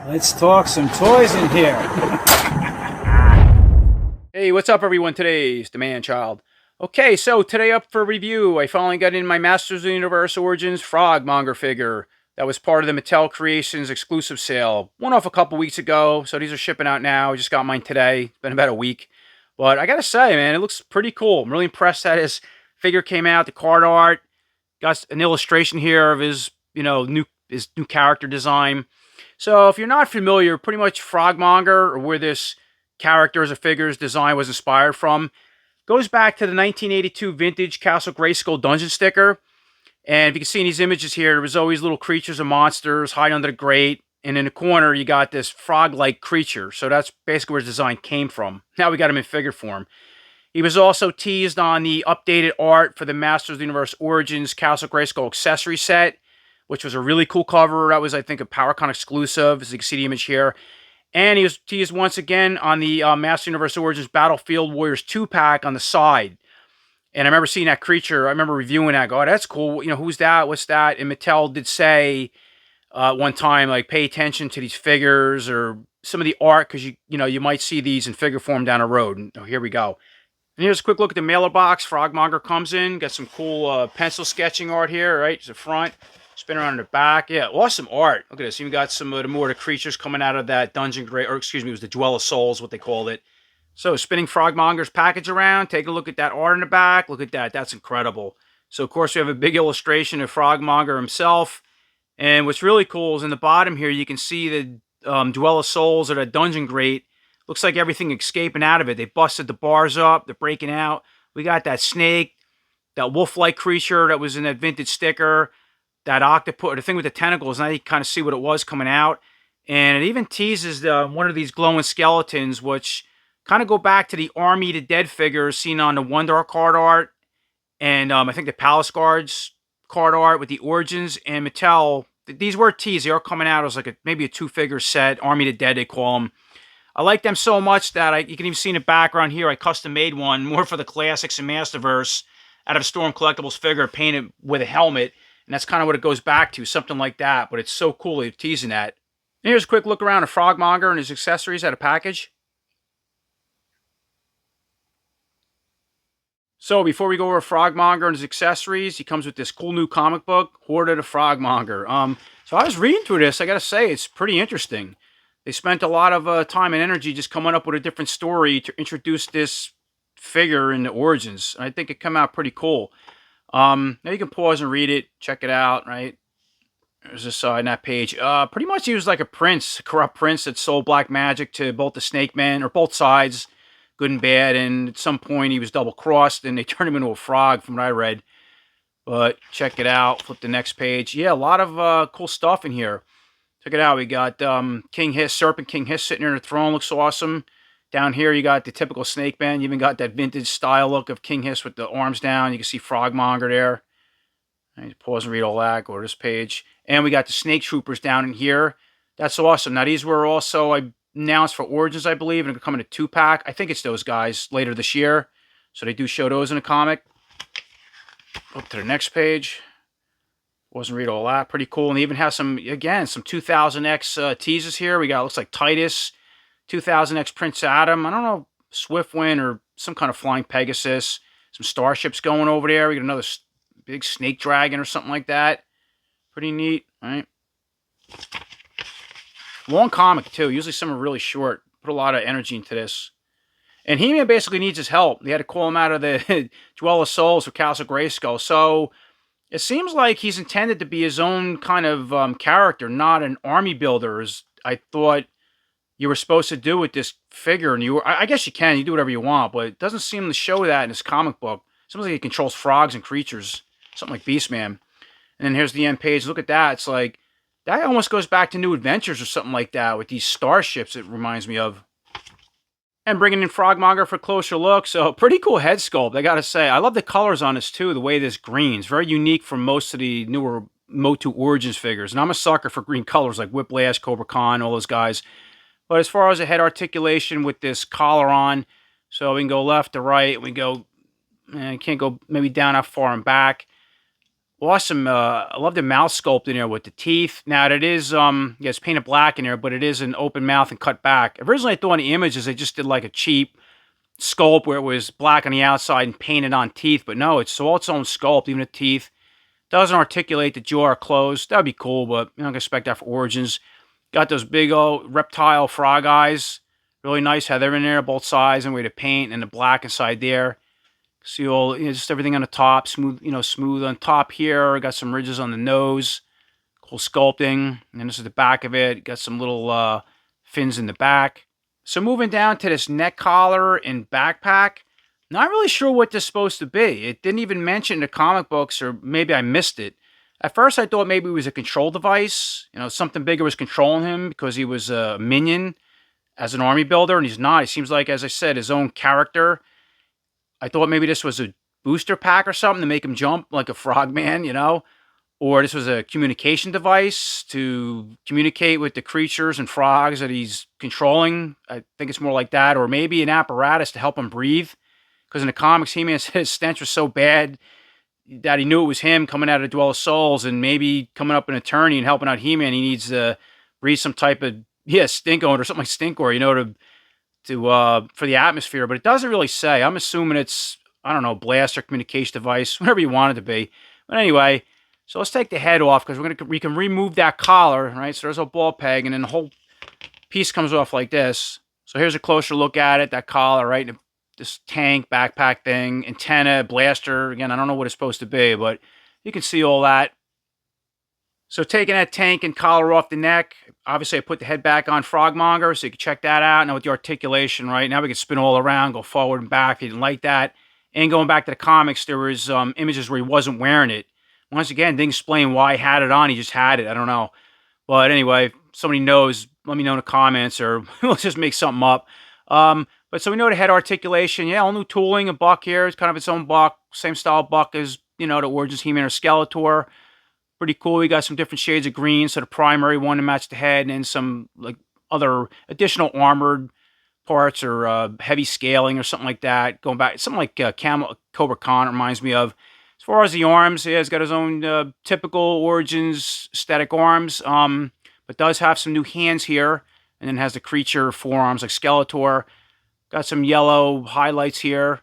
Let's talk some toys in here. Hey, what's up everyone? Today's the man child. Okay, so today up for review, I finally got in my Masters of the Universe Origins Frog Monger figure. That was part of the Mattel Creations Exclusive sale. Went off a couple weeks ago, so these are shipping out now. I just got mine today. It's been about a week. But I gotta say, man, it looks pretty cool. I'm really impressed that his figure came out, the card art. Got an illustration here of his, his new character design. So if you're not familiar, pretty much Frogmonger, or where this character as a figure's design was inspired from, goes back to the 1982 vintage Castle Grayskull dungeon sticker. And if you can see in these images here, there was always little creatures and monsters hiding under the grate. And in the corner, you got this frog-like creature. So that's basically where his design came from. Now we got him in figure form. He was also teased on the updated art for the Masters of the Universe Origins Castle Grayskull accessory set, which was a really cool cover. That was, I think, a PowerCon exclusive, as you can see the image here. And he was teased once again on the Masters of the Universe Origins Battlefield Warriors 2-pack on the side. And I remember seeing that creature. I remember reviewing that. I go, oh, that's cool. You know, who's that? What's that? And Mattel did say one time, like, pay attention to these figures or some of the art, because you might see these in figure form down the road. And here we go. And here's a quick look at the mailer box. Frogmonger comes in. Got some cool pencil sketching art here, right? It's the front. Spin around in the back. Yeah, awesome art. Look at this. Even got some of the more of the creatures coming out of that dungeon grate, or excuse me, it was the Dwell of Souls, what they called it. So spinning Frogmonger's package around. Take a look at that art in the back. Look at that. That's incredible. So, of course, we have a big illustration of Frogmonger himself. And what's really cool is in the bottom here, you can see the Dwell of Souls, or the dungeon grate. Looks like everything escaping out of it. They busted the bars up. They're breaking out. We got that snake, that wolf-like creature that was in that vintage sticker, that octopus, the thing with the tentacles. Now you can kind of see what it was coming out. And it even teases one of these glowing skeletons, which kind of go back to the Army to Dead figures seen on the Wonder card art. And I think the Palace Guards card art with the Origins and Mattel. These were teased. They are coming out as like maybe a 2-figure set. Army to Dead, they call them. I like them so much that you can even see in the background here, I custom made one more for the Classics and Masterverse out of a Storm Collectibles figure painted with a helmet. And that's kind of what it goes back to, something like that. But it's so cool they're teasing that. And here's a quick look around at Frogmonger and his accessories out of package. So before we go over Frogmonger and his accessories, he comes with this cool new comic book, Horde of the Frogmonger. So I was reading through this. I got to say, it's pretty interesting. They spent a lot of time and energy just coming up with a different story to introduce this figure in the Origins. And I think it came out pretty cool. Now you can pause and read it, check it out, right? There's this in that page. Pretty much he was like a prince, a corrupt prince that sold black magic to both the Snake Men, or both sides, good and bad. And at some point he was double-crossed, and they turned him into a frog from what I read. But check it out. Flip the next page. Yeah, a lot of cool stuff in here. Check it out. We got King Hiss, Serpent King Hiss sitting in the throne. Looks awesome. Down here, you got the typical Snake Man. You even got that vintage style look of King Hiss with the arms down. You can see Frogmonger there. I need to pause and read all that. Go to this page. And we got the Snake Troopers down in here. That's awesome. Now, these were also announced for Origins, I believe, and they're coming in a 2-pack. I think it's those guys later this year. So they do show those in a comic. Up to the next page. Wasn't read all that. Pretty cool. And they even have some 2000X teases here. We got, looks like Titus, 2000X Prince Adam. I don't know, Swiftwind or some kind of flying Pegasus. Some starships going over there. We got another big snake dragon or something like that. Pretty neat, right? Long comic, too. Usually some are really short. Put a lot of energy into this. And He-Man basically needs his help. They had to call him out of the Dwell of Souls for Castle Grayskull. So it seems like he's intended to be his own kind of character, not an army builder, as I thought you were supposed to do with this figure. And I guess you can. You do whatever you want, but it doesn't seem to show that in his comic book. It seems like he controls frogs and creatures, something like Beastman. And then here's the end page. Look at that. It's like, that almost goes back to New Adventures or something like that with these starships it reminds me of. And bringing in Frogmonger for a closer look. So, pretty cool head sculpt, I gotta say. I love the colors on this, too, the way this green's. Very unique from most of the newer Motu Origins figures. And I'm a sucker for green colors, like Whiplash, Cobra Khan, all those guys. But as far as the head articulation with this collar on, so we can go left to right. We go, can't go maybe down that far and back. awesome. I love the mouth sculpt in there with the teeth. Now it is yeah, it's painted black in there, but it is an open mouth and cut back. Originally I thought in the images they just did like a cheap sculpt where it was black on the outside and painted on teeth, but no, it's all its own sculpt, even the teeth. Doesn't articulate the jaw or closed. That'd be cool, but I'm not gonna expect that for Origins. Got those big old reptile frog eyes. Really nice how they're in there, both sides, and way to paint, and the black inside there. See all, just everything on the top, smooth, smooth on top here. Got some ridges on the nose. Cool sculpting. And this is the back of it. Got some little fins in the back. So moving down to this neck collar and backpack. Not really sure what this is supposed to be. It didn't even mention the comic books, or maybe I missed it. At first, I thought maybe it was a control device. Something bigger was controlling him because he was a minion as an army builder, and he's not. He seems like, as I said, his own character. I thought maybe this was a booster pack or something to make him jump like a frogman, Or this was a communication device to communicate with the creatures and frogs that he's controlling. I think it's more like that. Or maybe an apparatus to help him breathe. Because in the comics, He-Man said his stench was so bad that he knew it was him coming out of Dwell of Souls, and maybe coming up an attorney and helping out He-Man, he needs to breathe some type of stink or something like stinkor, for the atmosphere. But it doesn't really say. I'm assuming it's, I don't know, blaster, communication device, whatever you want it to be. But anyway, so let's take the head off because we can remove that collar, right? So there's a ball peg, and then the whole piece comes off like this. So here's a closer look at it, that collar, right? This tank, backpack thing, antenna, blaster. Again, I don't know what it's supposed to be, but you can see all that. So taking that tank and collar off the neck, obviously I put the head back on Frogmonger, so you can check that out. Now with the articulation, right? Now we can spin all around, go forward and back if you didn't like that. And going back to the comics, there was images where he wasn't wearing it. Once again, didn't explain why he had it on. He just had it. I don't know. But anyway, if somebody knows, let me know in the comments, or let's just make something up. But so we know the head articulation. Yeah, all new tooling. A buck here. It's kind of its own buck. Same style buck as, the Origins He-Man or Skeletor. Pretty cool. We got some different shades of green. So the primary one to match the head, and then some like other additional armored parts or heavy scaling or something like that. Going back, something like Cobra Khan reminds me of. As far as the arms, yeah, he's got his own typical Origins aesthetic arms. But does have some new hands here. And then has the creature forearms like Skeletor. Got some yellow highlights here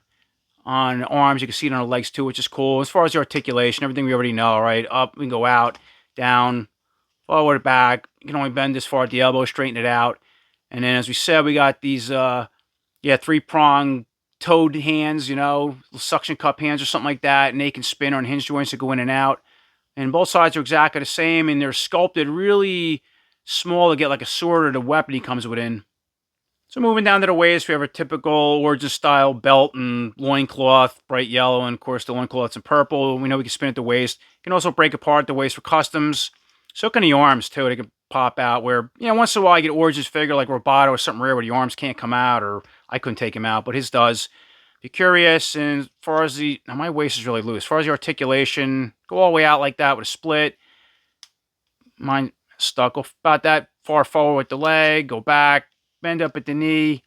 on the arms. You can see it on the legs too, which is cool. As far as the articulation, everything we already know, right? Up, we can go out, down, forward, back. You can only bend this far at the elbow, straighten it out. And then, as we said, we got these, three-prong toed hands, suction cup hands or something like that. And they can spin on hinge joints that go in and out. And both sides are exactly the same, and they're sculpted really small to get like a sword or the weapon he comes within. So moving down to the waist, we have a typical Origin style belt and loincloth, bright yellow, and of course the loincloth's in purple. We know we can spin at the waist. You can also break apart the waist for customs. So can the arms too. They can pop out where, once in a while I get Origins figure like Roboto or something rare where the arms can't come out, or I couldn't take him out, but his does. If you're curious, and as far as now my waist is really loose. As far as the articulation, go all the way out like that with a split. Mine stuck about that far forward with the leg, go back, bend up at the knee,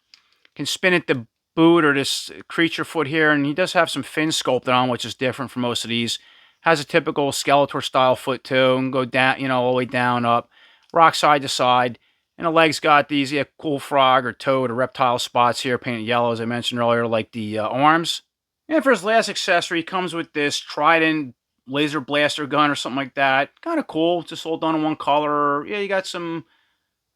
can spin at the boot or this creature foot here, and he does have some fins sculpted on, which is different from most of these. Has a typical Skeletor style foot too, and go down, all the way down, up, rock side to side. And the legs got these cool frog or toad or reptile spots here, painted yellow, as I mentioned earlier, like the arms. And for his last accessory, he comes with this Trident laser blaster gun or something like that. Kind of cool. Just all done in one color. Yeah, you got some,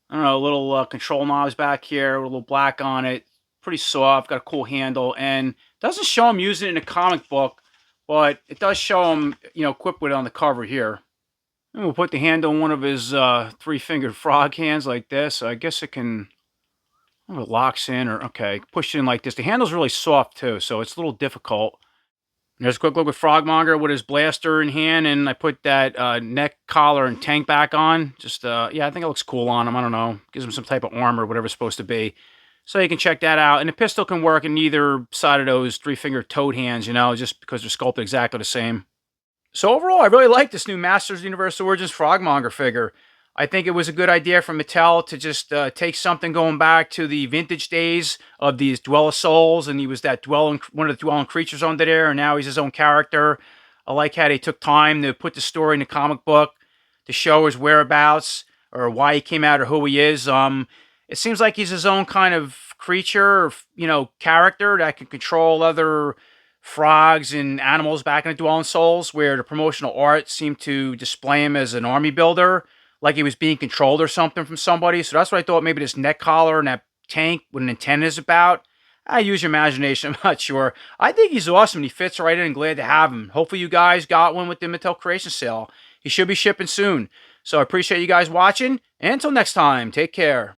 I don't know, little control knobs back here with a little black on it. Pretty soft. Got a cool handle. And doesn't show him using it in a comic book, but it does show him, equipped with it on the cover here. And we'll put the handle in one of his three-fingered frog hands like this. So I guess it can, it locks in, or okay, push it in like this. The handle's really soft too, so it's a little difficult. There's a quick look with Frogmonger with his blaster in hand, and I put that neck collar and tank back on. Just, I think it looks cool on him. I don't know. Gives him some type of armor, whatever it's supposed to be. So you can check that out. And the pistol can work in either side of those three-fingered toad hands, just because they're sculpted exactly the same. So overall, I really like this new Masters of the Universe Origins Frogmonger figure. I think it was a good idea for Mattel to just take something going back to the vintage days of these Dwell of Souls, and he was that one of the dwelling creatures under there, and now he's his own character. I like how they took time to put the story in the comic book to show his whereabouts or why he came out or who he is. It seems like he's his own kind of creature, or, character that can control other frogs and animals back into Dwelling Souls, where the promotional art seemed to display him as an army builder, like he was being controlled or something from somebody. So that's what I thought maybe this neck collar and that tank with an antenna is about. I use your imagination, I'm not sure. I think he's awesome. He fits right in and glad to have him. Hopefully you guys got one with the Mattel Creations sale. He should be shipping soon. So I appreciate you guys watching. And until next time, take care.